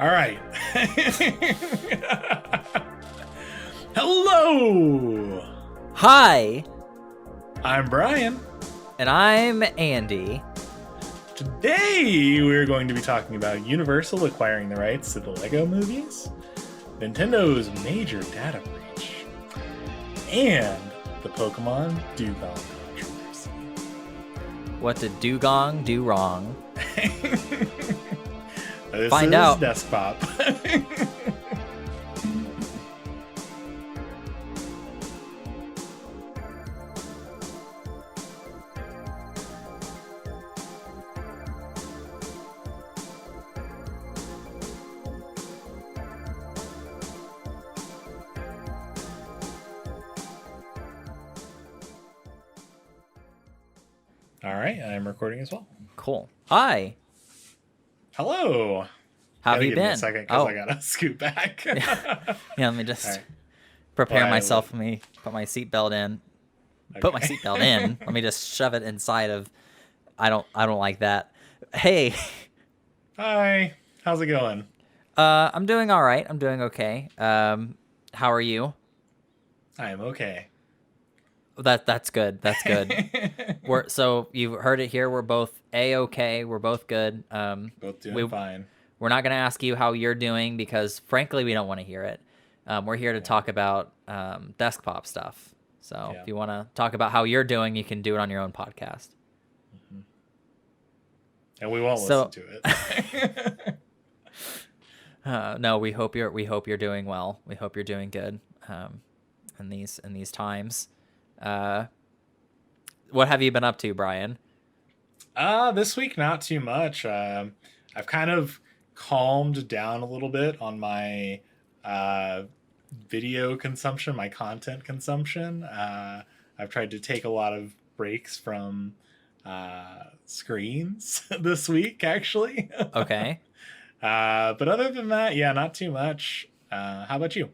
All right. Hello. Hi, I'm Brian. and I'm Andy. Today we're going to be talking about Universal acquiring the rights to the Lego movies, Nintendo's major data breach, and the Pokemon Dewgong controversy. What did Dewgong do wrong? This Find is out. Deskpop. All right, I'm recording as well. Cool. Hi. Hello. How have you Give me a been? second because I gotta scoot back. Yeah, let me just Right. prepare Well, myself. Let me put my seatbelt in. Put my Okay. seatbelt in. Let me just shove it inside of. I don't like that. Hey, Hi. How's it going? I'm doing all right. I'm doing okay. How are you? I am okay. That's good. That's good. So you've heard it here. We're both A-okay. We're both good. Both doing we fine. We're not going to ask you how you're doing because, frankly, we don't want to hear it. We're here to talk about deskpop stuff. So if you want to talk about how you're doing, you can do it on your own podcast. Mm-hmm. And we won't listen to it. No, we hope you're doing well. We hope you're doing good in these times. What have you been up to, Brian? This week, not too much. I've kind of calmed down a little bit on my video consumption, my content consumption. I've tried to take a lot of breaks from screens this week, actually. Okay. But other than that, yeah, not too much. How about you?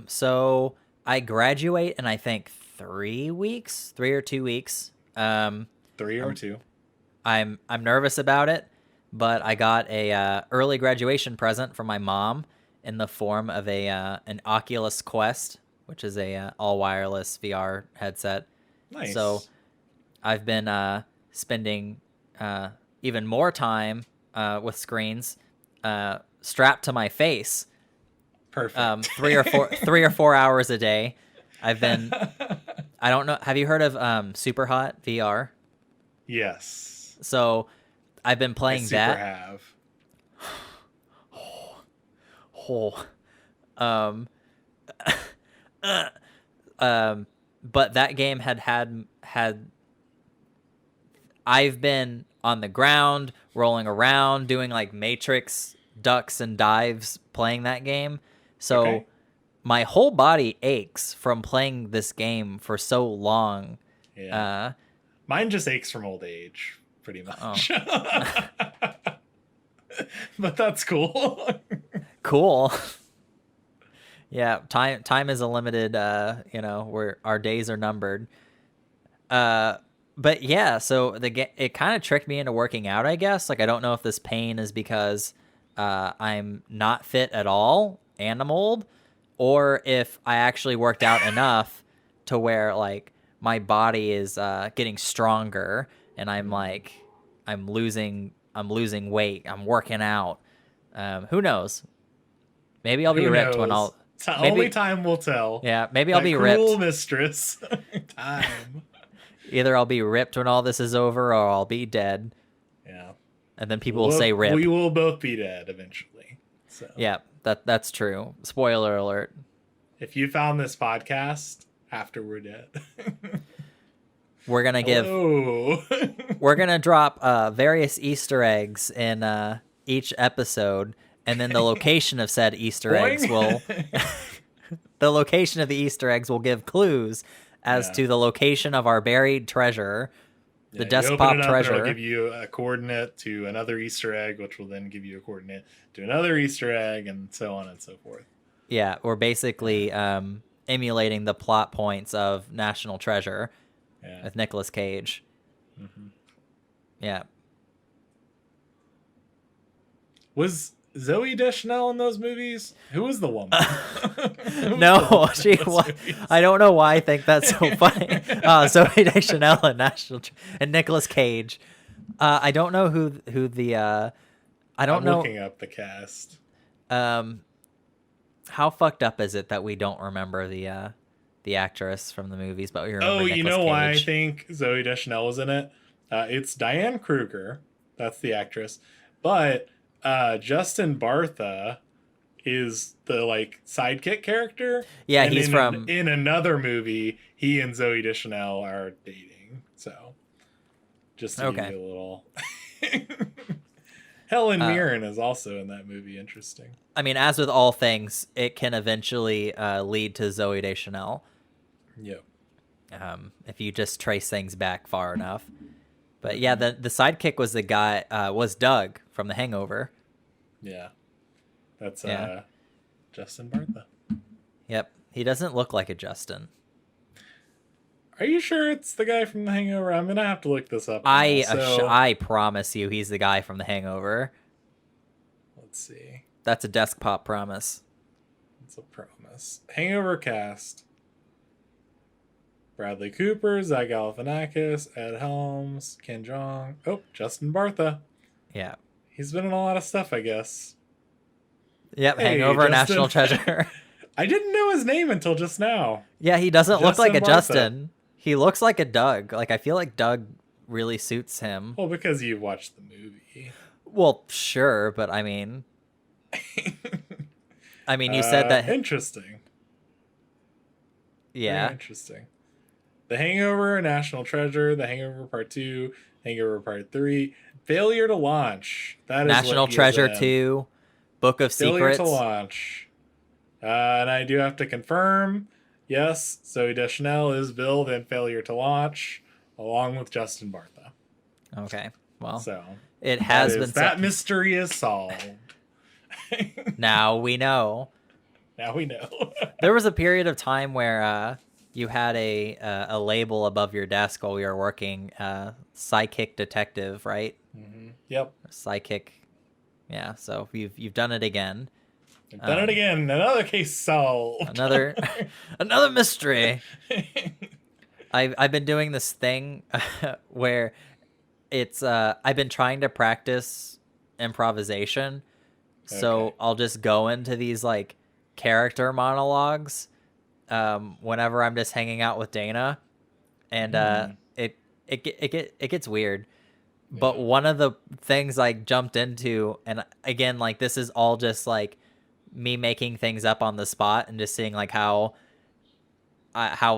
So I graduate in I think 3 weeks, 3 or 2 weeks. 3 or 2. I'm nervous about it, but I got a early graduation present from my mom in the form of an Oculus Quest, which is a all wireless VR headset. Nice. So I've been spending even more time with screens strapped to my face. Perfect. 3 or 4 hours a day. I've been. I don't know. Have you heard of Super Hot VR? Yes. So I've been playing that. Have. But that game had I've been on the ground, rolling around, doing like Matrix ducks and dives playing that game. So my whole body aches from playing this game for so long. Yeah. Mine just aches from old age, pretty much. Oh. But that's cool. Cool. Yeah, time is a limited, where our days are numbered. But yeah, so it kind of tricked me into working out, I guess. Like, I don't know if this pain is because I'm not fit at all and I'm old, or if I actually worked out enough to where like my body is getting stronger and I'm losing weight. I'm working out. Who knows? Maybe I'll be ripped when I'll. Only time will tell. Yeah, maybe I'll be ripped. Cruel mistress. Time. Either I'll be ripped when all this is over, or I'll be dead. Yeah. And then people will say rip. We will both be dead eventually. So. Yeah, that's true. Spoiler alert. If you found this podcast after we're dead, we're gonna we're gonna drop various Easter eggs in each episode, and then the location of said Easter eggs will the location of the Easter eggs will give clues as to the location of our buried treasure, the deskpop treasure. It'll give you a coordinate to another Easter egg, which will then give you a coordinate to another Easter egg, and so on and so forth. Yeah, we're basically emulating the plot points of National Treasure with Nicolas Cage. Mm-hmm. Yeah. Zoe Deschanel in those movies? Who was the woman? Who was the No, woman she in those was. movies? I don't know why I think that's so funny. Zoe Deschanel and and Nicolas Cage. I don't know who the. I don't I'm know. looking up the cast. How fucked up is it that we don't remember the actress from the movies, but we remember Oh, Nicolas you know Cage? why I think Zoe Deschanel was in it? It's Diane Kruger. That's the actress. But Justin Bartha is the like sidekick character. Yeah, And he's from. in another movie, he and Zoe Deschanel are dating. So just to give Okay. you a little Helen Uh, Mirren is also in that movie. Interesting. I mean, as with all things, it can eventually lead to Zoe Deschanel Yep. if you just trace things back far enough. But yeah, the sidekick was the guy was Doug from The Hangover. Yeah. That's Yeah. Justin Bartha. Yep, he doesn't look like a Justin. Are you sure it's the guy from The Hangover? I'm gonna have to look this up. Now. I promise you, he's the guy from The Hangover. Let's see. That's a deskpop promise. It's a promise. Hangover cast. Bradley Cooper, Zach Galifianakis, Ed Helms, Ken Jeong. Oh, Justin Bartha. Yeah. He's been in a lot of stuff, I guess. Yep, Hey, Hangover, Justin. National Treasure. I didn't know his name until just now. Yeah, he doesn't look like a Bartha. Justin. He looks like a Doug. Like, I feel like Doug really suits him. Well, because you watched the movie. Well, sure, but I mean, you said that. Interesting. Yeah. Very interesting. The Hangover, National Treasure, The Hangover Part 2, Hangover Part 3, Failure to Launch. That is National what he is Treasure in. 2, Book of Failure Secrets. to Launch. And I do have to confirm, yes, Zoe Deschanel is billed in Failure to Launch, along with Justin Bartha. Okay. Well, So it has been that mystery is solved. Now we know. Now we know. There was a period of time where you had a label above your desk while we were working, psychic detective, right? Mm-hmm. Yep. Psychic. Yeah. So you've done it again. I've done it again. Another case solved. Another mystery. I've been doing this thing where it's I've been trying to practice improvisation. So Okay. I'll just go into these like character monologues whenever I'm just hanging out with Dana, and it gets weird. But Yeah. one of the things I jumped into, and again, like this is all just like me making things up on the spot and just seeing like how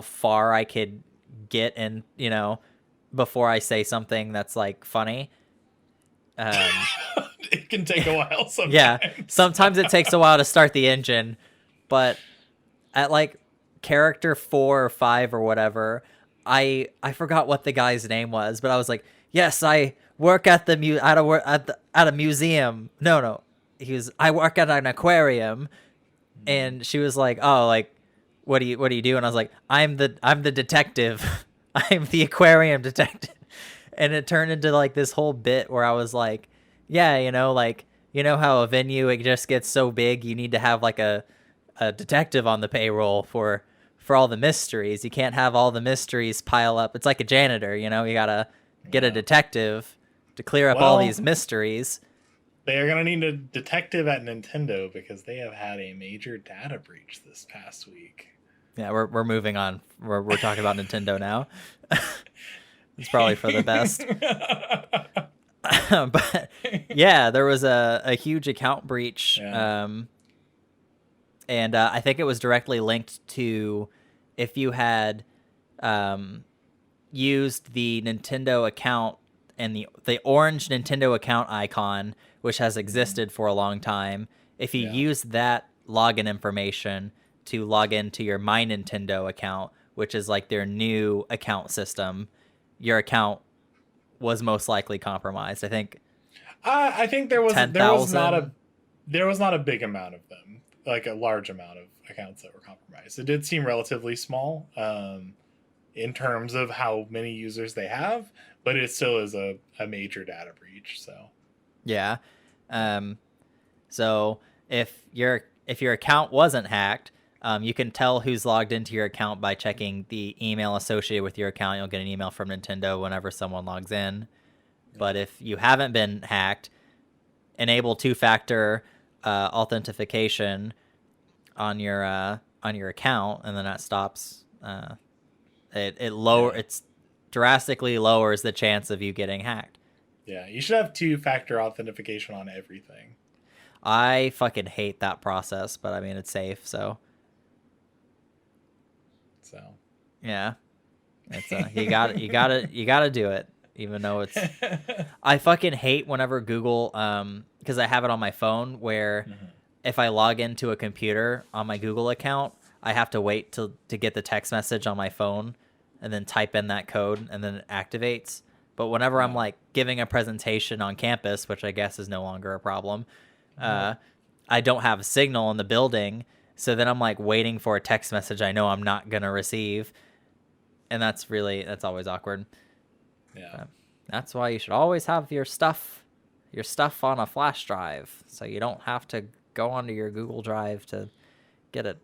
far I could get in, before I say something that's like funny. It can take a while sometimes. Yeah, sometimes it takes a while to start the engine, but at like character 4 or 5 or whatever, I forgot what the guy's name was, but I was like, yes, I work at at a museum. No, I work at an aquarium, and she was like, oh, like what do you do? And I was like, I'm the detective. I'm the aquarium detective. And it turned into like this whole bit where I was like, yeah, like how a venue, it just gets so big you need to have like a detective on the payroll for all the mysteries. You can't have all the mysteries pile up. It's like a janitor, you gotta get a detective to clear up all these mysteries. They are going to need a detective at Nintendo because they have had a major data breach this past week. Yeah, we're moving on. We're talking about Nintendo now. It's probably for the best. But yeah, there was a huge account breach. Yeah. And I think it was directly linked to if you had used the Nintendo account and the orange Nintendo account icon, which has existed for a long time. If you use that login information to log into your My Nintendo account, which is like their new account system, your account was most likely compromised. I think there was 10,000. there was not a big amount of them, like a large amount of accounts that were compromised. It did seem relatively small in terms of how many users they have, but it still is a major data breach. So Yeah. So if your account wasn't hacked, you can tell who's logged into your account by checking the email associated with your account. You'll get an email from Nintendo whenever someone logs in. But if you haven't been hacked, enable two-factor authentication on your account, and then that stops. It's drastically lowers the chance of you getting hacked. Yeah, you should have two-factor authentication on everything. I fucking hate that process, but I mean it's safe, so yeah, it's you gotta do it, even though it's. I fucking hate whenever Google, because I have it on my phone where if I log into a computer on my Google account, I have to wait to get the text message on my phone and then type in that code and then it activates. But whenever I'm like giving a presentation on campus, which I guess is no longer a problem, I don't have a signal in the building. So then I'm like waiting for a text message I know I'm not going to receive. And that's always awkward. Yeah. That's why you should always have your stuff on a flash drive, so you don't have to go onto your Google Drive to get it.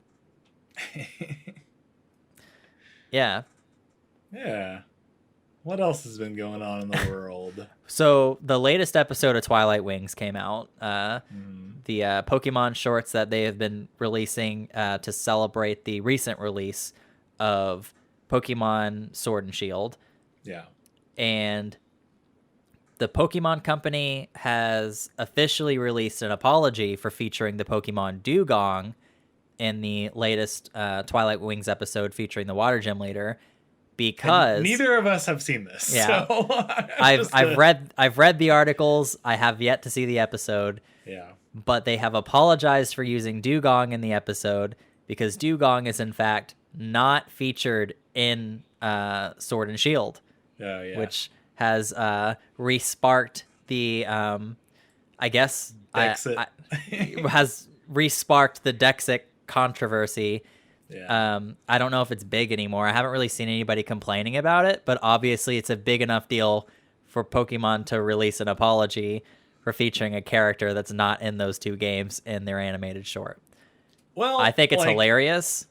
Yeah. Yeah. What else has been going on in the world? So the latest episode of Twilight Wings came out. The Pokemon shorts that they have been releasing to celebrate the recent release of Pokemon Sword and Shield. Yeah. And the Pokemon Company has officially released an apology for featuring the Pokemon Dewgong in the latest Twilight Wings episode featuring the Water Gym leader, because and neither of us have seen this. Yeah, so I've read the articles. I have yet to see the episode. Yeah, but they have apologized for using Dewgong in the episode because Dewgong is in fact not featured in Sword and Shield. Oh, yeah. Which has re-sparked the, I guess, has re-sparked the Dexic controversy. Yeah. I don't know if it's big anymore. I haven't really seen anybody complaining about it, but obviously it's a big enough deal for Pokemon to release an apology for featuring a character that's not in those two games in their animated short. Well, I think it's hilarious.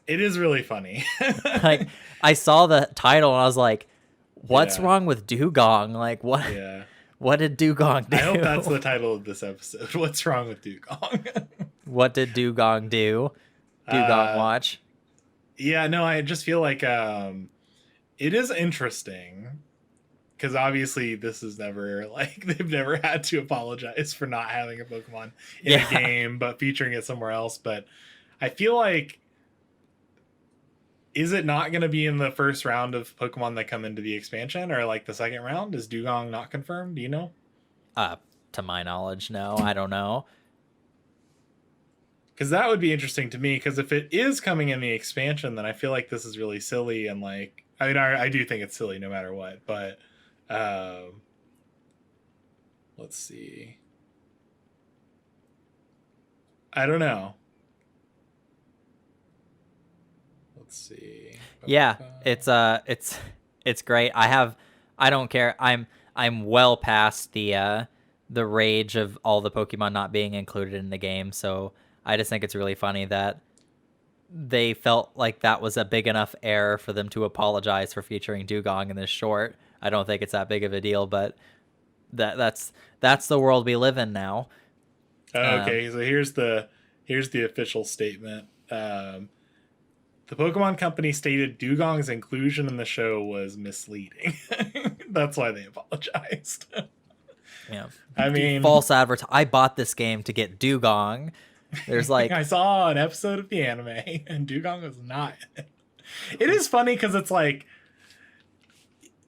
It is really funny. Like, I saw the title and I was like, what's wrong with Dewgong? Like, what? Yeah. What did Dewgong do? I hope that's the title of this episode. What's wrong with Dewgong? What did Dewgong do? Dewgong watch. Yeah, no, I just feel like it is interesting because obviously this is never like they've never had to apologize for not having a Pokemon in a game, but featuring it somewhere else. But I feel like, is it not going to be in the first round of Pokemon that come into the expansion, or like the second round? Is Dewgong not confirmed? Do you know? To my knowledge, no. I don't know. Because that would be interesting to me, because if it is coming in the expansion, then I feel like this is really silly. And like, I mean, I do think it's silly no matter what, but let's see. I don't know. Let's see. Yeah, it's great. I don't care. I'm well past the rage of all the Pokemon not being included in the game, so I just think it's really funny that they felt like that was a big enough error for them to apologize for featuring Dewgong in this short. I don't think it's that big of a deal, but that's the world we live in now. Okay, so here's the official statement. The Pokemon Company stated Dewgong's inclusion in the show was misleading. That's why they apologized. Yeah, I mean, false advertising. I bought this game to get Dewgong. There's like I saw an episode of the anime and Dewgong was not in it. It is funny because it's like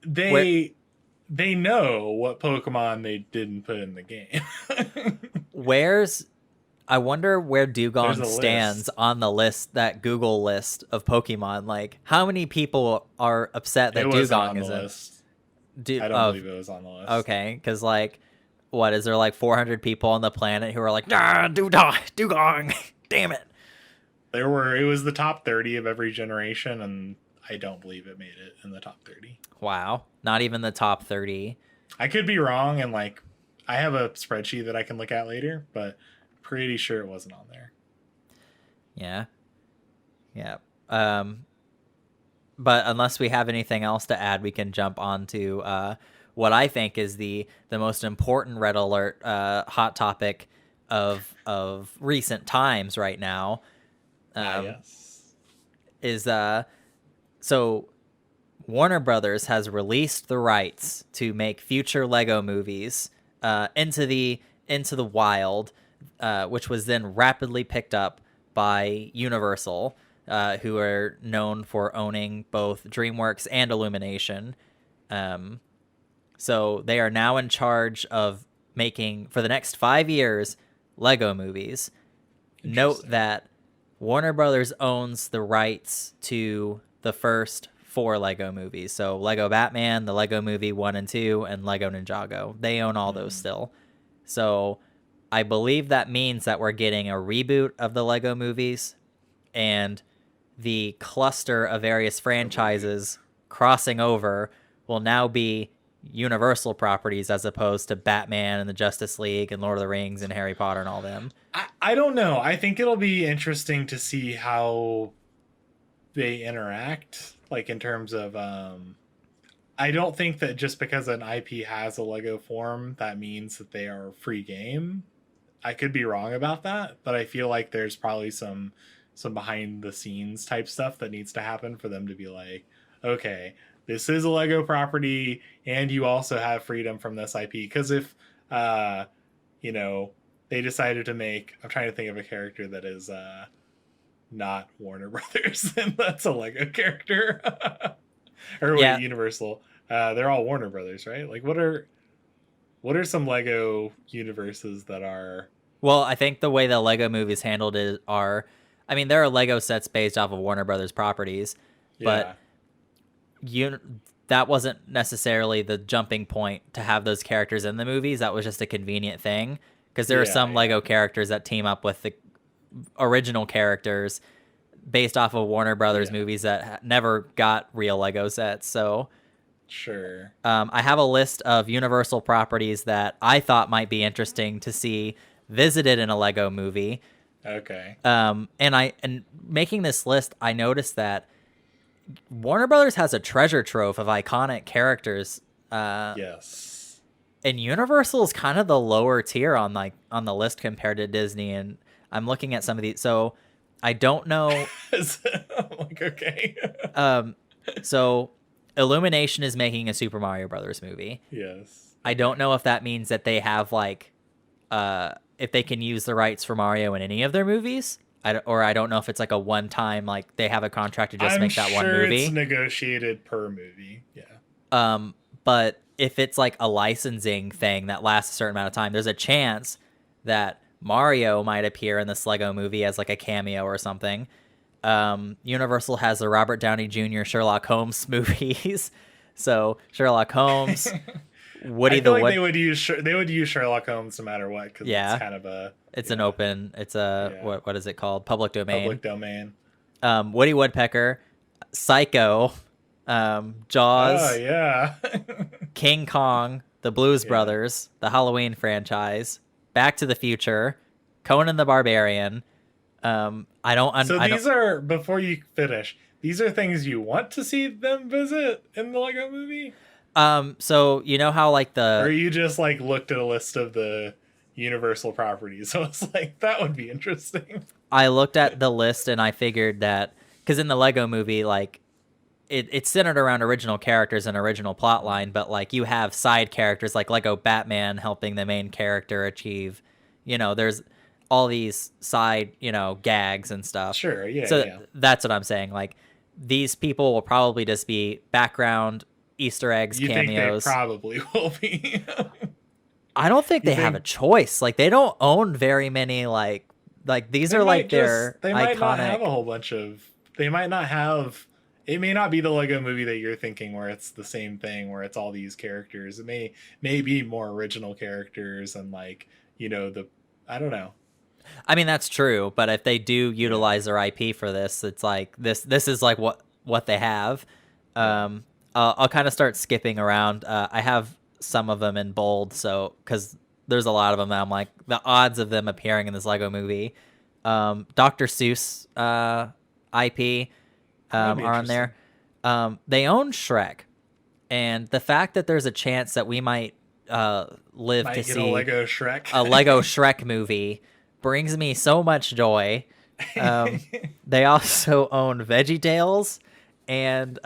they know what Pokemon they didn't put in the game. I wonder where Dewgong stands on the list, that Google list of Pokemon. Like, how many people are upset that Dewgong isn't? I don't believe it was on the list. Okay, because like, what is there, like 400 people on the planet who are like, nah, Dewgong, damn it. It was the top 30 of every generation, and I don't believe it made it in the top 30. Wow, not even the top 30. I could be wrong, and like, I have a spreadsheet that I can look at later, but pretty sure it wasn't on there. Yeah. Yeah. But unless we have anything else to add, we can jump on to what I think is the most important Red Alert hot topic of recent times right now. Yes. Is so Warner Brothers has released the rights to make future Lego movies into the wild, which was then rapidly picked up by Universal, who are known for owning both DreamWorks and Illumination. So they are now in charge of making, for the next 5 years, Lego movies. Note that Warner Brothers owns the rights to the first 4 Lego movies. So Lego Batman, the Lego Movie 1 and 2, and Lego Ninjago. They own all those still. So I believe that means that we're getting a reboot of the Lego movies, and the cluster of various franchises crossing over will now be Universal properties as opposed to Batman and the Justice League and Lord of the Rings and Harry Potter and all them. I don't know. I think it'll be interesting to see how they interact, like in terms of I don't think that just because an IP has a Lego form that means that they are free game. I could be wrong about that, but I feel like there's probably some behind the scenes type stuff that needs to happen for them to be like, okay, this is a Lego property and you also have freedom from this IP. Because if you know, they decided to make, I'm trying to think of a character that is not Warner Brothers, and that's a Lego character. Or wait, Universal. They're all Warner Brothers, right? Like what are some Lego universes that are... Well, I think the way the Lego movies handled it are, I mean, there are Lego sets based off of Warner Brothers properties, but that wasn't necessarily the jumping point to have those characters in the movies. That was just a convenient thing, because there are some Lego characters that team up with the original characters based off of Warner Brothers movies that never got real Lego sets. So sure. I have a list of Universal properties that I thought might be interesting to see visited in a Lego movie. Okay. And making this list, I noticed that Warner Brothers has a treasure trove of iconic characters. Yes. And Universal is kind of the lower tier on the list compared to Disney. And I'm looking at some of these, so I don't know. Like, okay. So Illumination is making a Super Mario Brothers movie. Yes. I don't know if that means that they have if they can use the rights for Mario in any of their movies. I don't know if it's like a one-time, like they have a contract to just make that one movie. I'm sure it's negotiated per movie. Yeah. But if it's like a licensing thing that lasts a certain amount of time, there's a chance that Mario might appear in this Lego movie as like a cameo or something. Universal has the Robert Downey Jr. Sherlock Holmes movies. So Sherlock Holmes, Woody the Wood. They would use Sherlock Holmes no matter what, because it's kind of a... what is it called? Public domain. Public domain. Woody Woodpecker, Psycho, Jaws. Oh, yeah. King Kong, the Blues Brothers, the Halloween franchise, Back to the Future, Conan the Barbarian. These are, before you finish, these are things you want to see them visit in the Lego movie? So you know how like or you just like looked at a list of the Universal properties, so it's like, that would be interesting. I looked at the list and I figured that, because in the Lego movie, like it's centered around original characters and original plot line, but like you have side characters like Lego Batman helping the main character achieve, there's all these side, gags and stuff. Sure, yeah. So that's what I'm saying. Like these people will probably just be background Easter eggs, cameos. Think they probably will be. I don't think they have a choice. Like they don't own very many like these are like their they iconic. Might not have a whole bunch of. They might not have. It may not be the Lego movie that you're thinking, where it's the same thing, where it's all these characters. It may be more original characters and like I don't know. I mean that's true, but if they do utilize their IP for this, it's like this is like what they have. I'll kind of start skipping around. I have some of them in bold, so because there's a lot of them that I'm like, the odds of them appearing in this Lego movie. Dr. Seuss IP That'd be are on interesting. there. They own Shrek, and the fact that there's a chance that we might live to Might get a see Lego a Lego Shrek. Shrek movie brings me so much joy. They also own VeggieTales and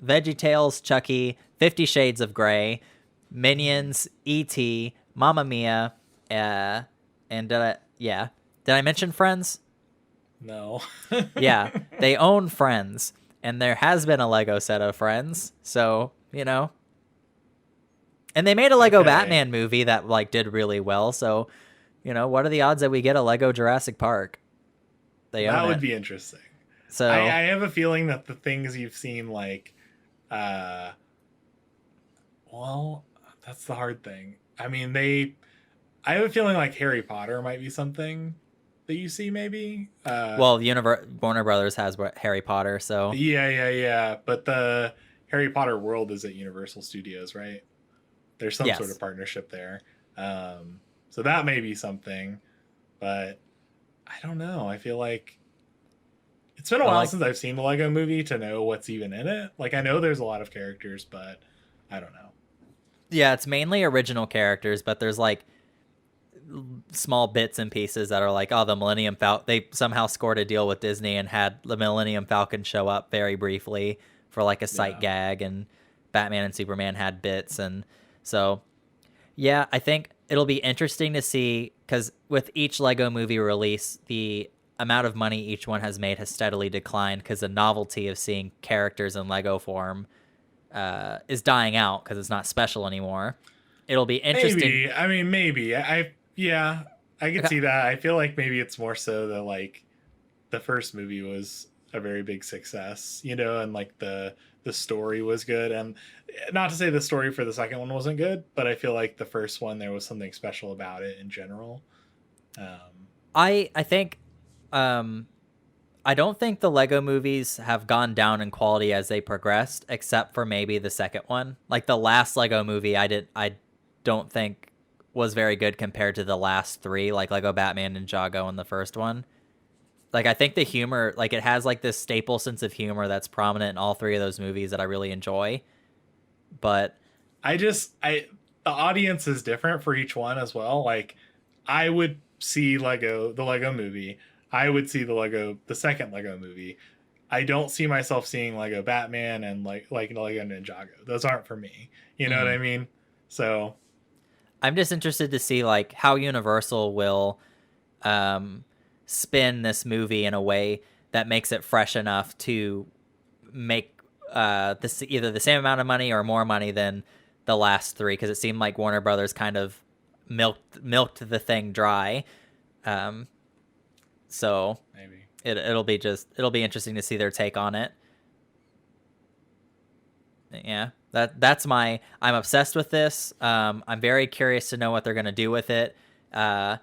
VeggieTales, Chucky, 50 Shades of Grey, Minions, E.T., Mamma Mia, and did I mention Friends? No. Yeah, they own Friends, and there has been a Lego set of Friends, so and they made a Lego Okay. Batman movie that like did really well. So, what are the odds that we get a Lego Jurassic Park? They own That would it. be interesting. I So, have a feeling that the things you've seen, like, uh, well, that's the hard thing. I mean, I have a feeling like Harry Potter might be something that you see, maybe. well, Warner Brothers has Harry Potter, so Yeah, yeah, yeah. But the Harry Potter world is at Universal Studios, right? There's some sort yes. of partnership there. So that may be something, but I don't know. I feel like it's been a But while like, since I've seen the Lego movie to know what's even in it. Like, I know there's a lot of characters, but I don't know. yeah, it's mainly original characters, but there's like small bits and pieces that are like, oh, the Millennium Falcon. They somehow scored a deal with Disney and had the Millennium Falcon show up very briefly for like a sight Yeah. gag, and Batman and Superman had bits, and so yeah, I think it'll be interesting to see because with each Lego movie release, the amount of money each one has made has steadily declined because the novelty of seeing characters in Lego form is dying out because it's not special anymore. It'll be interesting. Maybe. I mean, maybe. Yeah, I could Okay. see that. I feel like maybe it's more so that, like, the first movie was a very big success, and like the story was good, and not to say the story for the second one wasn't good, but I feel like the first one there was something special about it in general. Um, I think um, I don't think the Lego movies have gone down in quality as they progressed, except for maybe the second one. Like the last Lego movie, I don't think was very good compared to the last three, like Lego Batman and Jago in the first one. Like I think the humor, like it has like this staple sense of humor that's prominent in all three of those movies that I really enjoy. But I the audience is different for each one as well. Like, I would see the Lego movie. I would see the second Lego movie. I don't see myself seeing Lego Batman and like Lego Ninjago. Those aren't for me. You know what mm, I mean? So I'm just interested to see like how Universal will um, spin this movie in a way that makes it fresh enough to make this either the same amount of money or more money than the last three, because it seemed like Warner Brothers kind of milked the thing dry. Um, so maybe. it'll be interesting to see their take on it. Yeah, that's my I'm obsessed with this. I'm very curious to know what they're gonna do with it. Uh,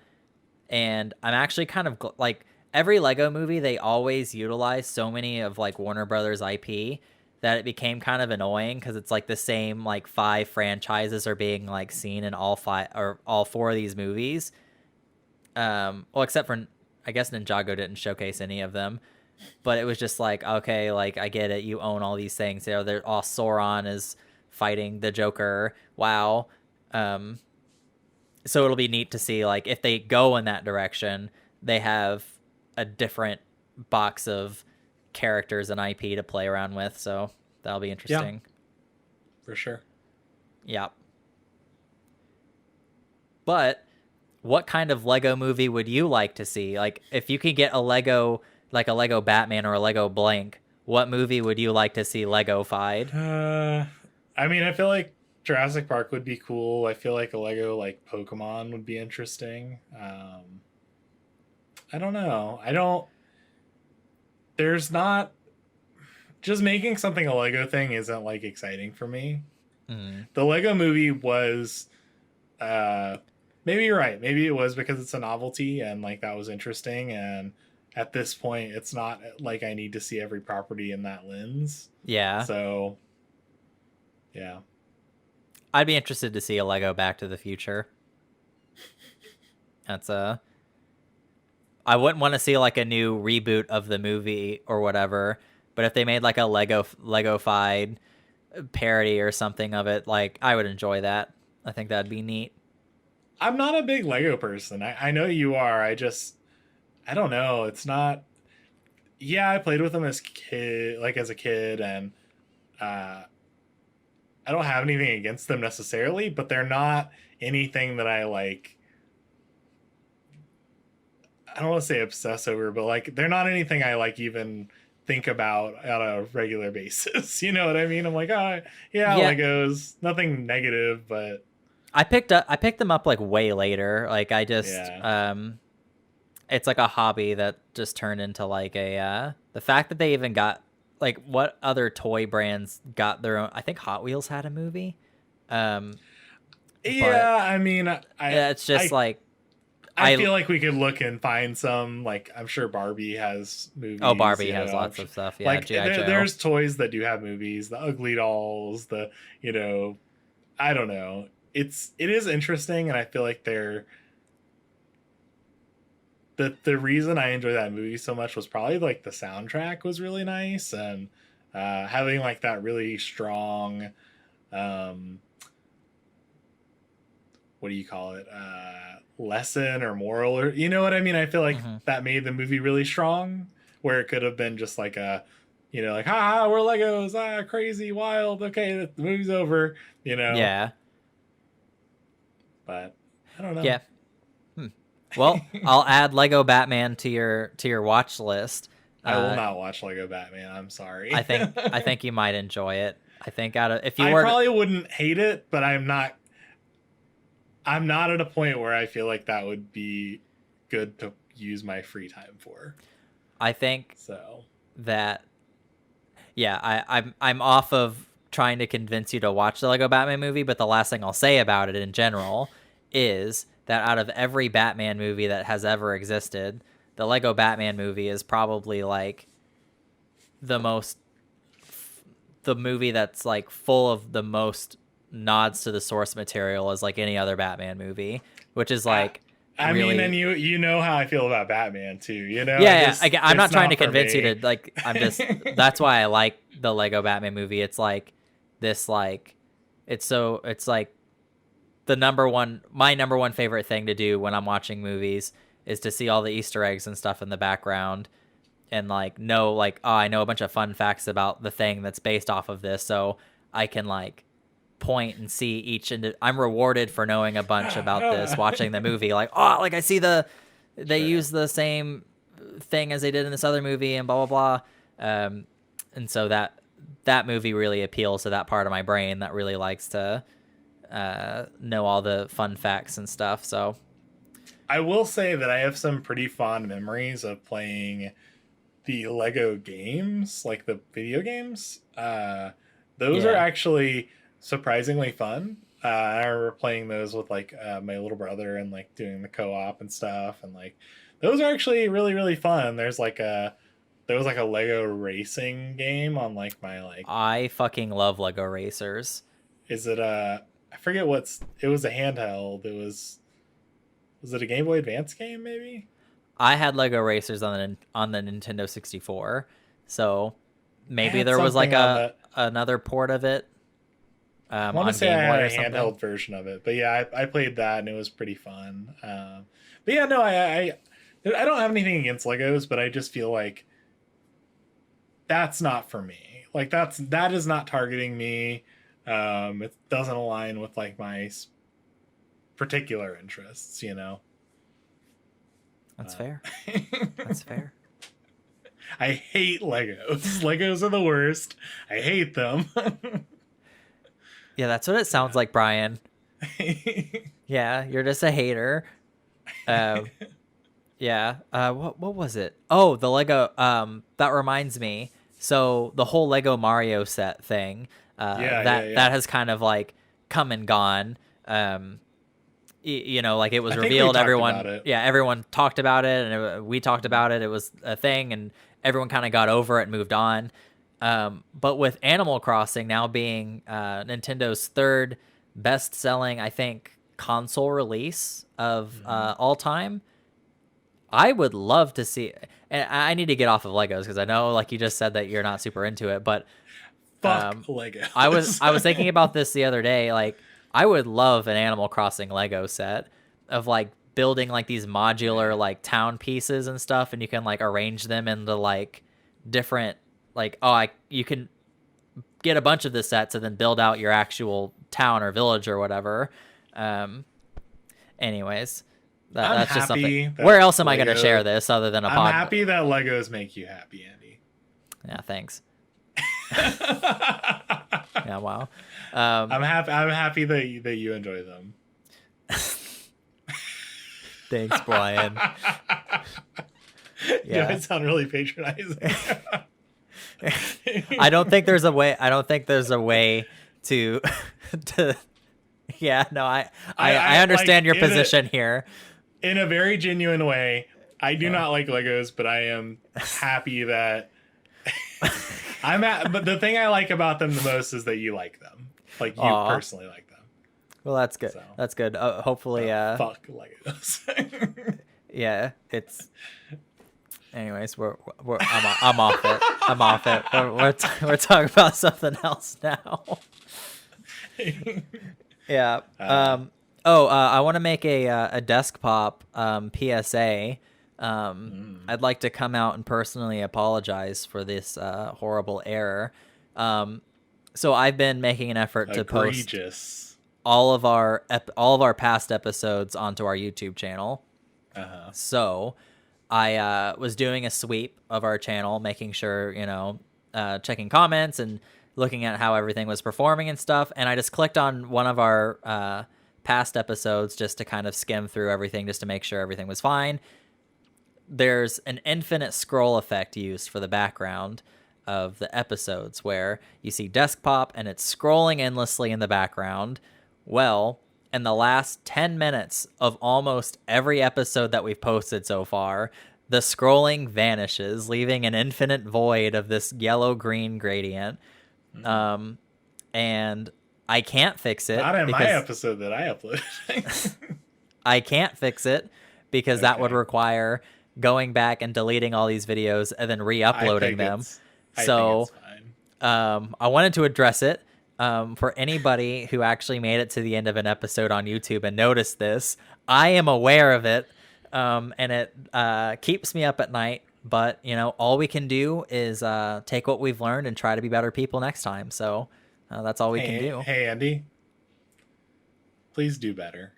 and I'm actually kind of like every Lego movie they always utilize so many of like Warner Brothers IP that it became kind of annoying because it's like the same like five franchises are being like seen in all five or all four of these movies. Well, except for I guess Ninjago didn't showcase any of them, but it was just like okay, like I get it, you own all these things. They're all Sauron is fighting the Joker. Wow. Um, so it'll be neat to see like if they go in that direction, they have a different box of characters and IP to play around with. So that'll be Yeah, interesting. for sure. Yeah. But what kind of Lego movie would you like to see? Like if you could get a Lego like a Lego Batman or a Lego blank, what movie would you like to see Lego-fied? Uh, I mean, I feel like Jurassic Park would be cool. I feel like a Lego like Pokemon would be interesting. I don't know. I don't. There's not just making something a Lego thing isn't like exciting for me. Mm, The Lego movie was uh maybe you're right. Maybe it was because it's a novelty and like that was interesting, and at this point it's not like I need to see every property in that lens. yeah. So, yeah. I'd be interested to see a Lego Back to the Future. I wouldn't want to see like a new reboot of the movie or whatever, but if they made like a Lego-fied parody or something of it, like I would enjoy that. I think that'd be neat. I'm not a big Lego person. I know you are. I don't know. It's not. Yeah, I played with them as a kid, and uh, I don't have anything against them necessarily, but they're not anything that I like. I don't want to say obsess over, but like they're not anything I like even think about on a regular basis. You know what I mean? I'm like, oh yeah, Yeah. Legos, nothing negative, but I picked them up like way later. Like I just yeah. it's like a hobby that just turned into like a the fact that they even got like what other toy brands got their own. I think Hot Wheels had a movie. Um Yeah, I mean, yeah, it's just I like I feel like we could look and find some. Like, I'm sure Barbie has movies. oh, Barbie you has know, lots of stuff. Yeah, like G.I. Joe. there's toys that do have movies. The Ugly Dolls. I don't know. It is interesting, and I feel like the reason I enjoy that movie so much was probably like the soundtrack was really nice, and having like that really strong, um, what do you call it, lesson or moral, or you know what I mean. I feel like Mm-hmm. that made the movie really strong, where it could have been just like like, ha, we're Legos, crazy, wild, okay, the movie's over, Yeah. but I don't know. Yeah. Well, I'll add Lego Batman to your watch list. I will not watch Lego Batman. I'm sorry. I think you might enjoy it. I think if you I were probably wouldn't hate it, but I'm not. I'm not at a point where I feel like that would be good to use my free time for. I think So that yeah, I'm off of trying to convince you to watch the Lego Batman movie, but the last thing I'll say about it in general is that out of every Batman movie that has ever existed, the Lego Batman movie is probably like the movie that's like full of the most nods to the source material as like any other Batman movie, which is like I really... mean, and you know how I feel about Batman too. Yeah. I'm not trying to for convince you me. to like. I'm just that's why I like the Lego Batman movie. It's like this like it's like my number one favorite thing to do when I'm watching movies is to see all the Easter eggs and stuff in the background and like know like, oh, I know a bunch of fun facts about the thing that's based off of this, so I can like point and see I'm rewarded for knowing a bunch about this watching the movie. Like, oh, like I see they Sure. use the same thing as they did in this other movie and blah blah blah. And so that movie really appeals to that part of my brain that really likes to know all the fun facts and stuff. So I will say that I have some pretty fond memories of playing the Lego games, like the video games. Those are actually surprisingly fun. I remember playing those with like my little brother and like doing the co-op and stuff, and like those are actually really really fun. There was like a Lego racing game on like my like. I fucking love Lego racers. Is it I forget it was a handheld. Was it a Game Boy Advance game maybe? I had Lego racers on the Nintendo 64, so maybe had there was like something another port of it. I want to on say Game I Boy had or a something. handheld version of it, but yeah, I played that and it was pretty fun. But yeah, no, I don't have anything against Legos, but I just feel like that's not for me. Like that is not targeting me. It doesn't align with like my particular interests, That's fair. That's fair. I hate Legos. Legos are the worst. I hate them. Yeah, that's what it sounds like, Brian. Yeah, you're just a hater. Yeah. What was it? Oh, the Lego. That reminds me. So the whole Lego Mario set thing. That has kind of like come and gone. Like it was revealed. Everyone talked about it, and we talked about it. It was a thing, and everyone kind of got over it and moved on. But with Animal Crossing now being Nintendo's third best-selling, I think, console release of all time, I would love to see. And I need to get off of Legos because I know, like you just said, that you're not super into it. But Fuck Legos. I was thinking about this the other day. Like, I would love an Animal Crossing Lego set of like building like these modular like town pieces and stuff, and you can like arrange them into like different like you can get a bunch of the sets and then build out your actual town or village or whatever. Anyways, that's just something. Where else am I going to share this other than a podcast? I'm happy that Legos make you happy, Andy. Yeah, thanks. Yeah, wow. I'm happy that you enjoy them. Thanks, Brian. Yeah, it sound really patronizing. I don't think there's a way to yeah, no, I understand your position here. In a very genuine way, I do not like Legos, but I am happy that but the thing I like about them the most is that you like them. Like, you personally like them. Well, that's good. So, that's good. Hopefully, fuck Legos. Yeah, it's. Anyways, I'm off it. I'm off it. We're talking about something else now. Yeah. I want to make a deskpop PSA. I'd like to come out and personally apologize for this horrible error. So I've been making an effort to post all of our past episodes onto our YouTube channel. So I was doing a sweep of our channel, making sure, checking comments and looking at how everything was performing and stuff. And I just clicked on one of our past episodes just to kind of skim through everything, just to make sure everything was fine. There's an infinite scroll effect used for the background of the episodes where you see deskpop and it's scrolling endlessly in the background. Well, in the last 10 minutes of almost every episode that we've posted so far, the scrolling vanishes, leaving an infinite void of this yellow-green gradient. And I can't fix it. Not in my episode that I uploaded. I can't fix it because that would require going back and deleting all these videos and then re-uploading them. So I wanted to address it. For anybody who actually made it to the end of an episode on YouTube and noticed this, I am aware of it, and it keeps me up at night. But, all we can do is take what we've learned and try to be better people next time. So that's all we can do. Hey, Andy. Please do better.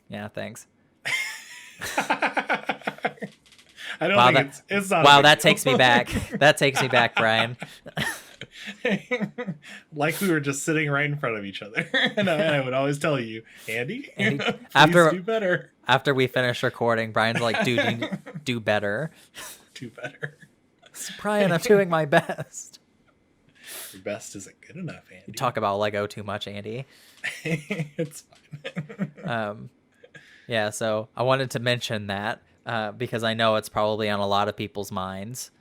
Yeah, thanks. I don't think it's not. Wow, that takes me back. That takes me back, Brian. Like we were just sitting right in front of each other, and I would always tell you, Andy, please do better. After we finish recording, Brian's like, dude, do better. Do better. Brian, I'm doing my best. Your best isn't good enough, Andy. You talk about Lego too much, Andy. It's fine. Yeah, so I wanted to mention that because I know it's probably on a lot of people's minds.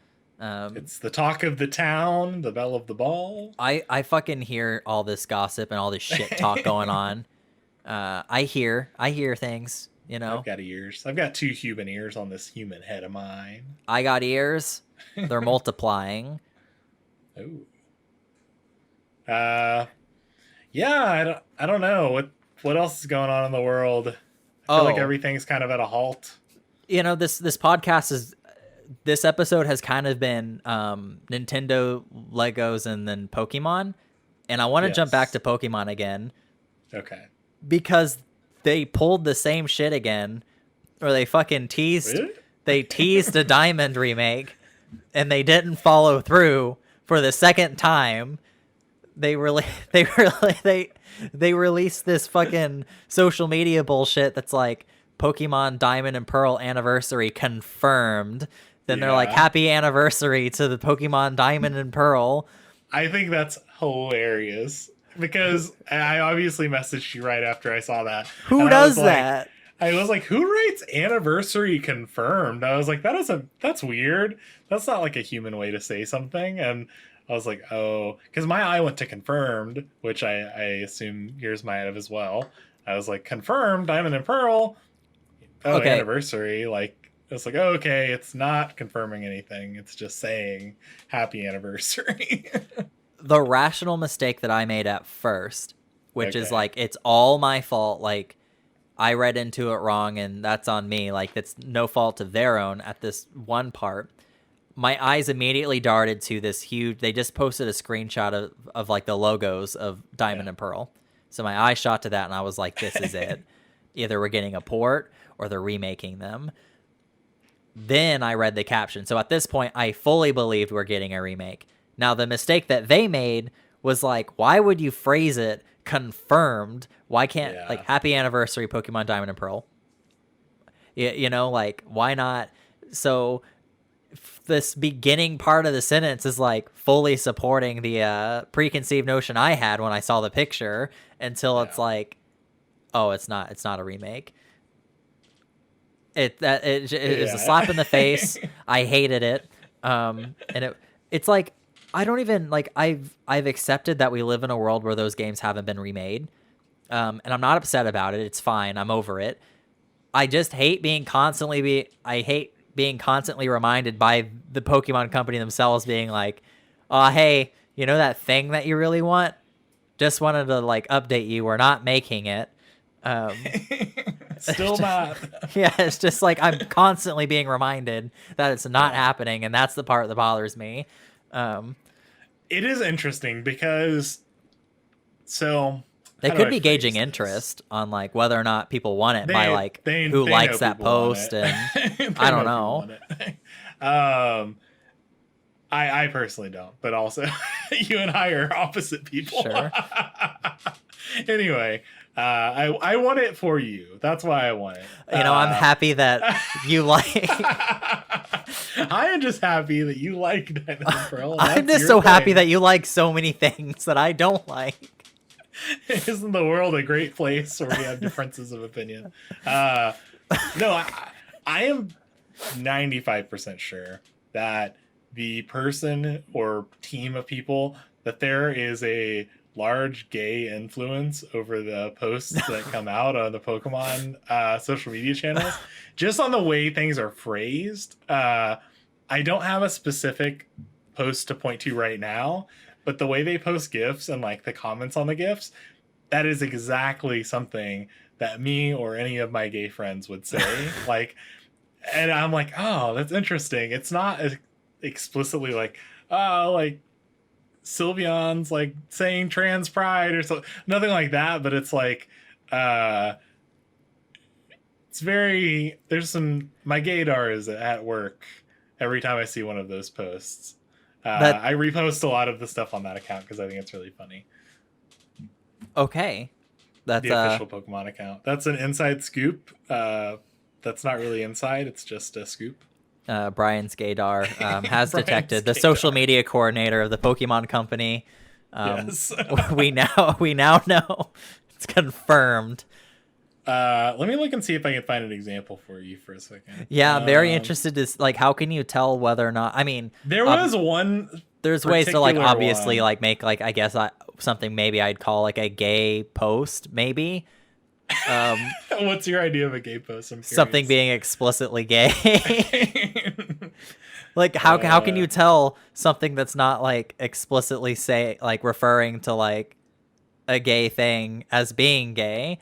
It's the talk of the town, the belle of the ball. I fucking hear all this gossip and all this shit talk going on. I hear things, I've got ears. I've got 2 human ears on this human head of mine. I got ears. They're multiplying. Oh. Yeah, I don't know what else is going on in the world. I feel like everything's kind of at a halt. This podcast this episode has kind of been Nintendo, Legos, and then Pokemon. And I want to jump back to Pokemon again. Okay. Because they pulled the same shit again. Or they fucking teased. Really? They teased a Diamond remake. And they didn't follow through for the second time. They released this fucking social media bullshit that's like Pokemon Diamond and Pearl anniversary confirmed. Then they're like, happy anniversary to the Pokemon Diamond and Pearl. I think that's hilarious because I obviously messaged you right after I saw that. Who does that? I was like, who writes anniversary confirmed? I was like, that's weird. That's not like a human way to say something. And I was like, oh, because my eye went to confirmed, which I assume yours might have as well. I was like, confirmed, Diamond and Pearl. Oh, Okay, anniversary. Like, it's like, oh, okay, it's not confirming anything. It's just saying happy anniversary. the rational mistake that I made at first, which is Okay. like it's all my fault. Like I read into it wrong, and that's on me. Like that's no fault of their own at this one part. My eyes immediately darted to this huge. They just posted a screenshot of like the logos of Diamond Yeah. and Pearl. So my eye shot to that, and I was like, "This is it. Either we're getting a port or they're remaking them." Then I read the caption. So at this point, I fully believed we're getting a remake. Now, the mistake that they made was like, why would you phrase it confirmed? Why can't, Yeah. like, happy anniversary, Pokemon Diamond and Pearl? You know, like, why not? So this beginning part of the sentence is like fully supporting the preconceived notion I had when I saw the picture until it's Yeah. like, oh, it's not a remake. It is a Yeah. slap in the face. I hated it. And it's like I don't even like I've accepted that we live in a world where those games haven't been remade. And I'm not upset about it. It's fine. I'm over it. I just hate being constantly reminded by the Pokemon company themselves being like, "Oh, hey, you know that thing that you really want? Just wanted to like update you. We're not making it." Um, Still not. yeah, it's just like I'm constantly being reminded that it's not happening, and that's the part that bothers me. It is interesting because, so They how do could I be phrase gauging this? interest on like whether or not people want it by like who They likes know that people want post, it. and They I don't people know. want it. Um, I personally don't, but also you and I are opposite people. Sure. Anyway, I want it for you. That's why I want it. You know, I'm happy that you like. I am just happy that you like Diamond and Pearl. I'm just so happy that you like so many things that I don't like. Isn't the world a great place where we have differences of opinion? No, I am 95% sure that the person or team of people, that there is a large gay influence over the posts that come out on the Pokemon social media channels, just on the way things are phrased. I don't have a specific post to point to right now, but the way they post GIFs and like the comments on the GIFs, that is exactly something that me or any of my gay friends would say. Like, and I'm like, oh, that's interesting. It's not explicitly like, oh, like Sylveon's like saying trans pride or so, nothing like that. But it's like, it's very. There's some. My gaydar is at work every time I see one of those posts. That I repost a lot of the stuff on that account because I think it's really funny. okay. That's The official Pokemon account. That's an inside scoop. That's not really inside. It's just a scoop. Brian Skadar has Brian detected the Skadar. social media coordinator of the Pokemon Company. Yes. we now know it's confirmed. Let me look and see if I can find an example for you for a second. Yeah, I'm very interested to like how can you tell whether or not? I mean, There was one. there's ways to like particular obviously one. like make like I guess something maybe I'd call like a gay post maybe. What's your idea of a gay post? I'm curious. Something being explicitly gay. Like how can you tell something that's not like explicitly say like referring to like a gay thing as being gay?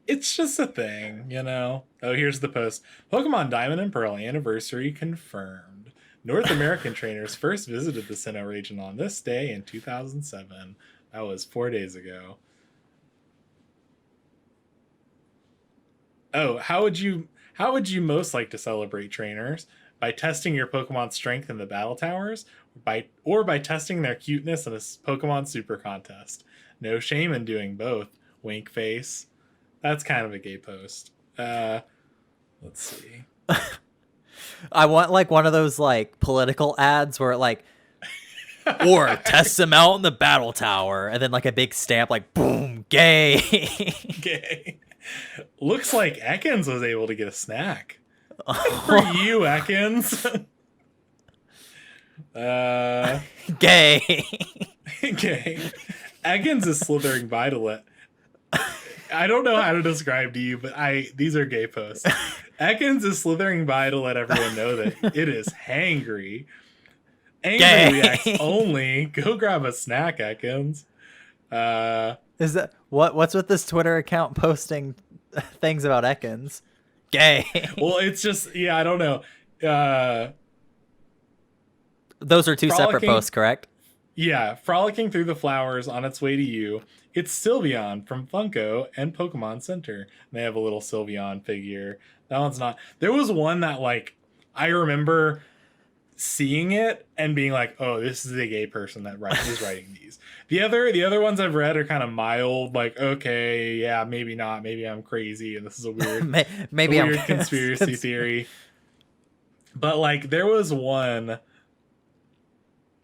It's just a thing, you know. Oh, here's the post. Pokemon Diamond and Pearl anniversary confirmed. North American trainers first visited the Sinnoh region on this day in 2007. That was 4 days ago. Oh, how would you most like to celebrate, trainers? By testing your Pokemon's strength in the battle towers, by testing their cuteness in a Pokemon Super contest. No shame in doing both. Wink face. That's kind of a gay post. Let's see. I want like one of those like political ads where it like or test them out in the battle tower and then like a big stamp like boom gay. Gay. Looks like Ekans was able to get a snack. For you, Ekans. Gay. Gay. Ekans is slithering Violet. I don't know how to describe to you, but these are gay posts. Ekans is slithering by to let everyone know that it is hangry. Angry reacts only. Go grab a snack, Ekans. Is that what's with this Twitter account posting things about Ekans? Gay. Well, it's just I don't know. Those are two separate posts, correct? Yeah, frolicking through the flowers on its way to you. It's Sylveon from Funko and Pokemon Center. And they have a little Sylveon figure. That one's not. There was one that like I remember seeing it and being like, "Oh, this is a gay person that is writing these." The other ones I've read are kind of mild, like, "Okay, yeah, maybe not. Maybe I'm crazy, and this is a weird, maybe a weird conspiracy theory." But like, there was one.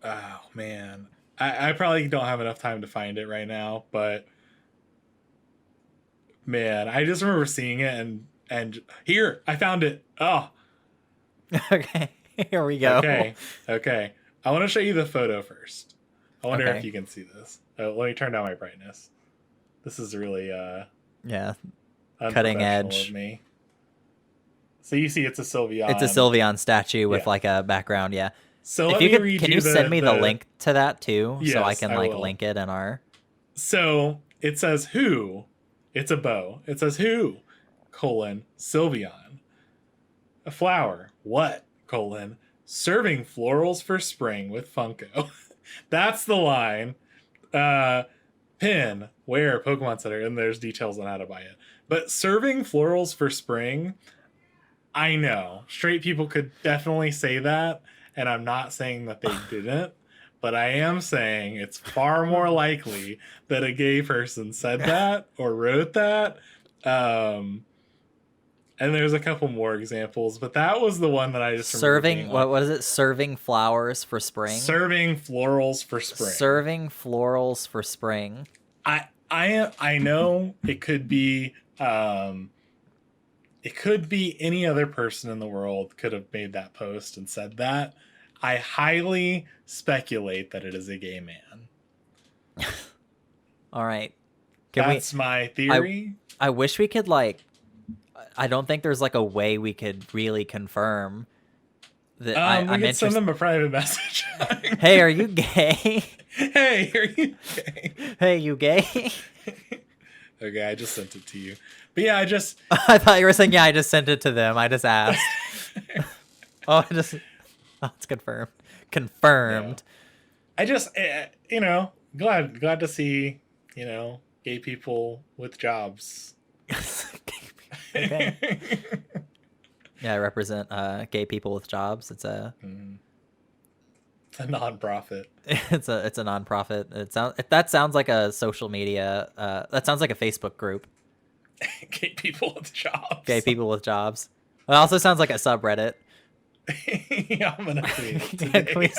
Oh man, I probably don't have enough time to find it right now, but man, I just remember seeing it and here I found it. Oh, okay, here we go. Okay. I want to show you the photo first. I wonder if you can see this. Let me turn down my brightness. This is really cutting edge of me. So you see, it's a Sylveon. It's a Sylveon statue with like a background. Yeah. So if you could, can you send me the link to that too, yes, so I can like will. link it in our. So it says who. It's a bow. It says who, Sylveon. A flower. What, serving florals for spring with Funko. That's the line. Pin, where, Pokemon Center, and there's details on how to buy it. But serving florals for spring, I know. Straight people could definitely say that, and I'm not saying that they didn't, but I am saying it's far more likely that a gay person said that or wrote that. And there's a couple more examples, but that was the one that I just serving. What is it? Serving flowers for spring. Serving florals for spring. Serving florals for spring. I know it could be any other person in the world could have made that post and said that. I highly speculate that it is a gay man. All right. That's my theory. I wish we could like. I don't think there's like a way we could really confirm that. We could send them a private message. Hey, are you gay? Hey, are you gay? Hey, you gay? Okay, I just sent it to you. But yeah, I thought you were saying, yeah, I just sent it to them. I just asked. Oh, it's confirmed. Confirmed. Yeah. I just, glad to see, gay people with jobs. Okay. Yeah, I represent gay people with jobs. It's a nonprofit. It's a nonprofit. That sounds like a social media. That sounds like a Facebook group. Gay people with jobs. Gay people with jobs. It also sounds like a subreddit. Yeah, I'm gonna create it today.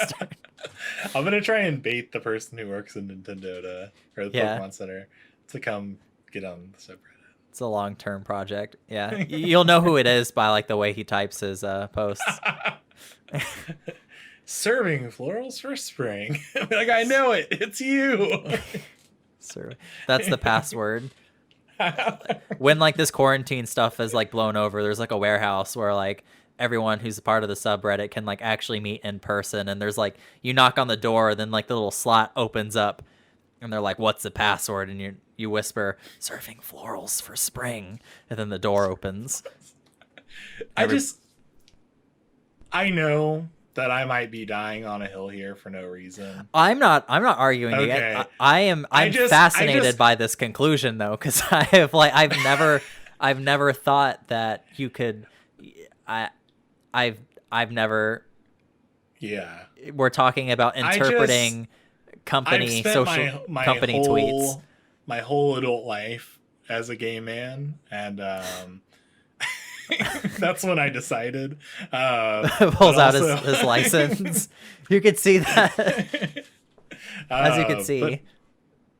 I'm gonna try and bait the person who works in Nintendo or the Pokemon Center to come get on the subreddit. It's a long-term project. Yeah, you'll know who it is by like the way he types his posts. Serving florals for spring. Like, I know it. It's you. That's the password. When like this quarantine stuff is like blown over, there's like a warehouse where like everyone who's a part of the subreddit can like actually meet in person, and there's like you knock on the door, then like the little slot opens up, and they're like, "What's the password?" And you whisper, "Serving florals for spring," and then the door opens. I know that I might be dying on a hill here for no reason. I'm not arguing it. I'm fascinated by this conclusion though, because I've never thought that you could. I've never. Yeah. We're talking about interpreting company tweets. My whole adult life as a gay man, and that's when I decided. Pulls out his license. You could see that. As you can see.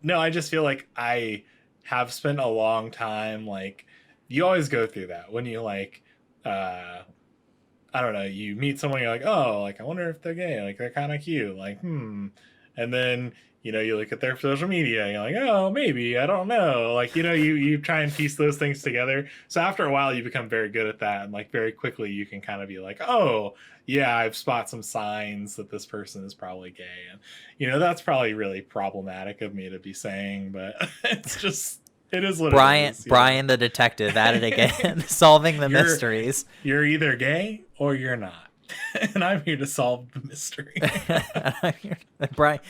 No, I just feel like I have spent a long time, like, you always go through that when you, like, I don't know, you meet someone, you're like, oh, like, I wonder if they're gay, like, they're kind of cute, like, and then you look at their social media and you're like, oh, maybe, I don't know. Like, you try and piece those things together. So after a while, you become very good at that. And like very quickly, you can kind of be like, oh, yeah, I've spot some signs that this person is probably gay. And, that's probably really problematic of me to be saying, but it is what it is. Brian the detective at it again, solving the mysteries. You're either gay or you're not. And I'm here to solve the mystery. Brian,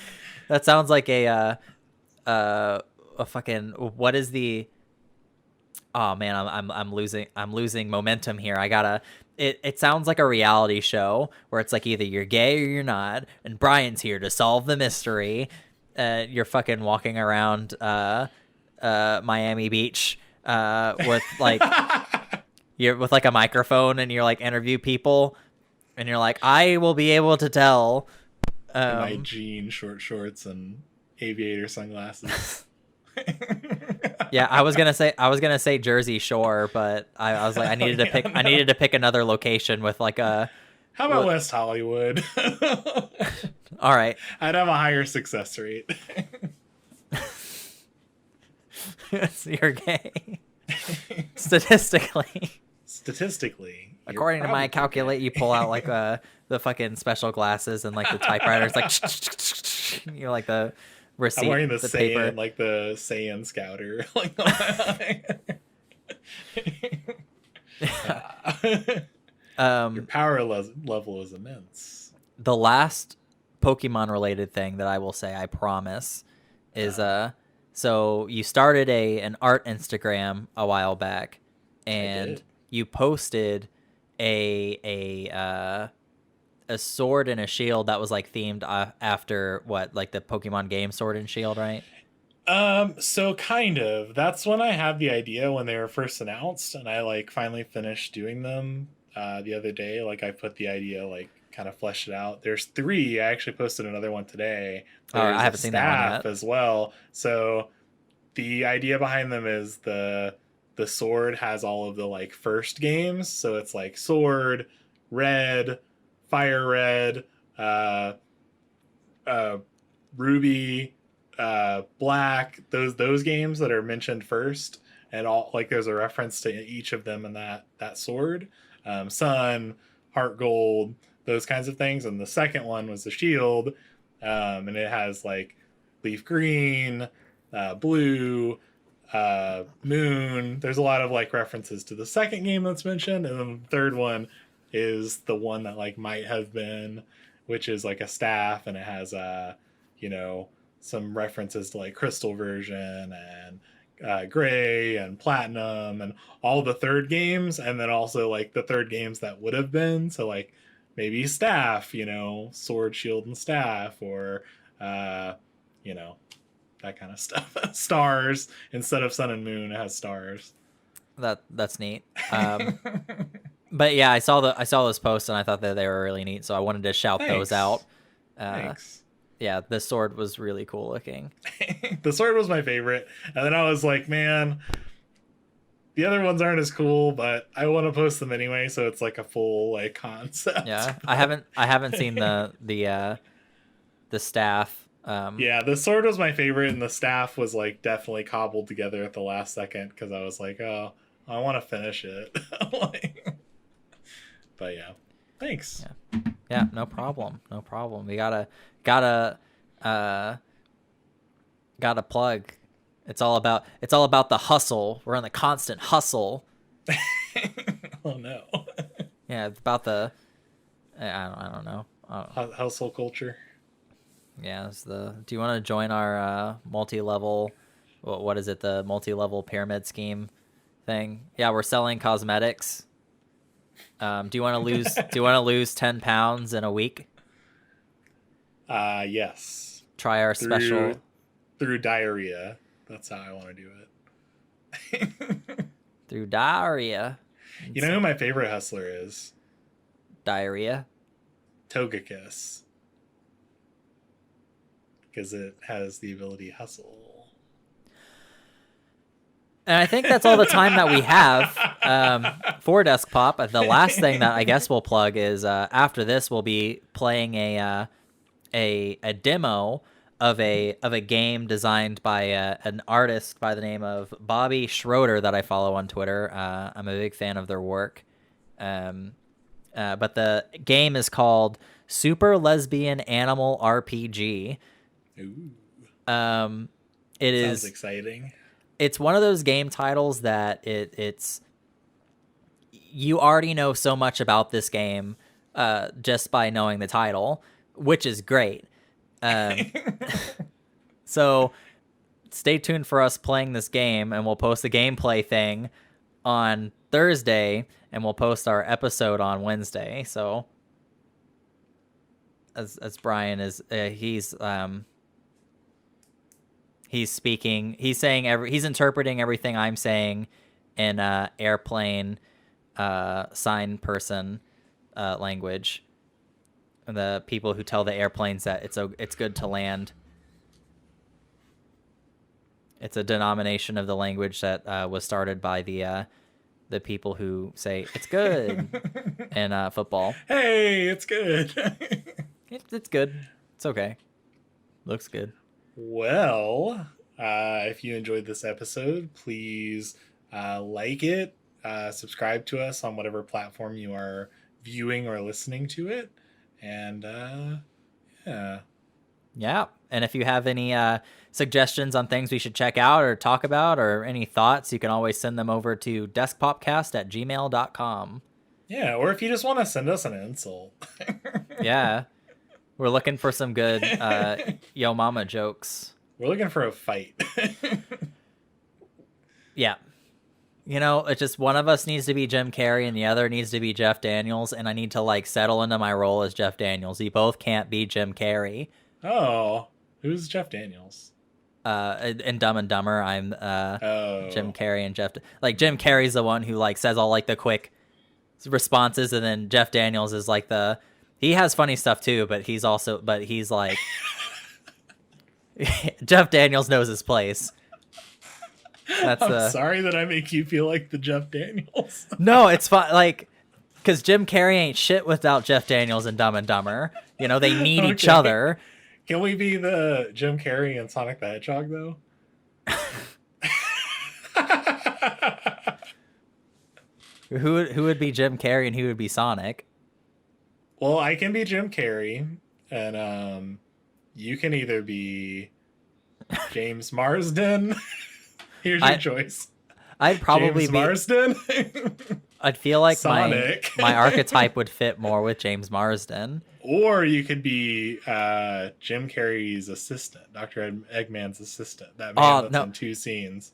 that sounds like a fucking, what is the, oh man, I'm losing momentum here. It sounds like a reality show where it's like either you're gay or you're not, and Brian's here to solve the mystery. You're fucking walking around Miami Beach with like you're with like a microphone, and you're like interview people, and you're like, I will be able to tell. My jeans, short shorts, and aviator sunglasses. Yeah, I was gonna say Jersey Shore, but I was like, I needed to pick another location with like a. How about West Hollywood? All right, I'd have a higher success rate. You're gay. Statistically, according to my calculate, you pull out like the fucking special glasses and like the typewriter. It's like you're like the receipt. I'm wearing the paper. Saiyan, like the Saiyan Scouter. Your power level is immense. The last Pokemon related thing that I will say, I promise, is so you started an art Instagram a while back, and you posted a sword and a shield that was like themed after what, like the Pokemon game Sword and Shield, right? So kind of. That's when I had the idea when they were first announced, and I like finally finished doing them the other day. Like I put the idea, like kind of fleshed it out. There's 3. I actually posted another one today. There's I haven't seen that one yet as well. So the idea behind them is the sword has all of the like first games. So it's like Sword, Red, Fire Red, Ruby, Black, those games that are mentioned first, and all like there's a reference to each of them in that sword. Sun, Heart Gold, those kinds of things. And the second one was the shield, and it has like Leaf Green, Blue, Moon. There's a lot of like references to the second game that's mentioned, and then the third one is the one that like might have been, which is like a staff, and it has some references to like Crystal version and Gray and Platinum and all the third games, and then also like the third games that would have been, so like maybe staff, Sword, Shield, and Staff, or that kind of stuff. Stars, instead of Sun and Moon, it has stars. That's neat. But yeah, I saw those posts, and I thought that they were really neat, so I wanted to shout those out. Thanks. Yeah, the sword was really cool looking. The sword was my favorite, and then I was like, man, the other ones aren't as cool, but I want to post them anyway, so it's like a full like concept. Yeah, I haven't seen the staff. Yeah, the sword was my favorite, and the staff was like definitely cobbled together at the last second because I was like, oh, I want to finish it. But yeah, thanks. Yeah, no problem. We gotta plug. It's all about the hustle. We're on the constant hustle. Oh no. Yeah, it's about the I don't know. Household culture. Yeah, do you want to join our multi-level, what is it, the multi-level pyramid scheme thing? Yeah, we're selling cosmetics. Do you want to lose 10 pounds in a week? Yes. Try our special through diarrhea. That's how I want to do it. Through diarrhea. You know who my favorite hustler is? Diarrhea. Togekiss. Because it has the ability hustle. And I think that's all the time that we have for Deskpop. The last thing that I guess we'll plug is after this we'll be playing a demo of a game designed by an artist by the name of Bobby Schroeder that I follow on Twitter. I'm a big fan of their work. But the game is called Super Lesbian Animal RPG. Ooh. It Sounds is exciting. It's one of those game titles that it's you already know so much about this game just by knowing the title, which is great. So stay tuned for us playing this game, and we'll post the gameplay thing on Thursday, and we'll post our episode on Wednesday. So as Brian is he's speaking, he's interpreting everything I'm saying in airplane sign person language. The people who tell the airplanes that it's good to land. It's a denomination of the language that was started by the people who say it's good in football. Hey, it's good. It's good. It's okay. Looks good. Well, if you enjoyed this episode, please like it, subscribe to us on whatever platform you are viewing or listening to it, and yeah. And if you have any suggestions on things we should check out or talk about, or any thoughts, you can always send them over to deskpopcast@gmail.com. Yeah, or if you just want to send us an insult. Yeah. We're looking for some good yo mama jokes. We're looking for a fight. Yeah. You know, it's just one of us needs to be Jim Carrey and the other needs to be Jeff Daniels, and I need to settle into my role as Jeff Daniels. You both can't be Jim Carrey. Oh, who's Jeff Daniels? In Dumb and Dumber, I'm Jim Carrey and Jeff. Jim Carrey's the one who says all the quick responses, and then Jeff Daniels is he has funny stuff too, but he's Jeff Daniels knows his place. I'm sorry that I make you feel like the Jeff Daniels. No, it's fine. Because Jim Carrey ain't shit without Jeff Daniels and Dumb and Dumber. You know, they need each other. Can we be the Jim Carrey and Sonic the Hedgehog, though? Who would be Jim Carrey and who would be Sonic? Well, I can be Jim Carrey, and you can either be James Marsden. Here's your choice. I'd probably James Marsden. I'd feel like Sonic. my archetype would fit more with James Marsden. Or you could be Jim Carrey's assistant, Dr. Eggman's assistant. That man that's in 2 scenes.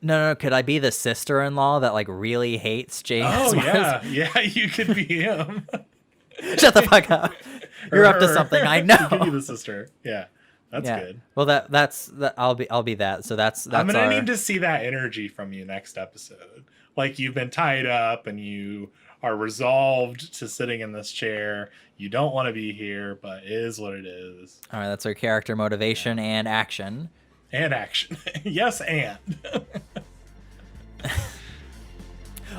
No. Could I be the sister-in-law that really hates James Marsden? Yeah, you could be him. Shut the fuck up. You're up to something. I know. You could be the sister. Yeah. That's good. Well, that's I'll be that. So that's I'm gonna need to see that energy from you next episode. You've been tied up and you are resolved to sitting in this chair. You don't want to be here, but it is what it is. All right, that's our character motivation and action. And action. Yes, and.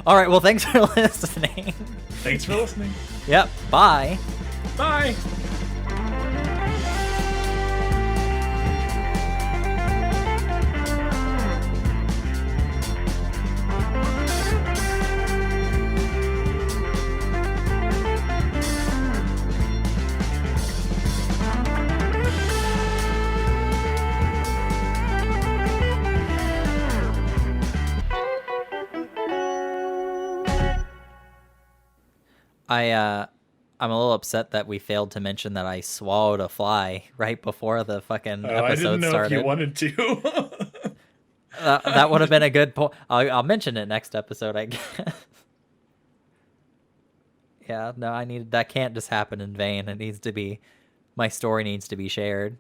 All right, well, thanks for listening. Thanks for listening. Yep, bye. Bye. I'm a little upset that we failed to mention that I swallowed a fly right before the fucking episode I didn't know started. if you wanted to. That would have been a good point. I'll mention it next episode, I guess. Yeah, no, that can't just happen in vain. My story needs to be shared.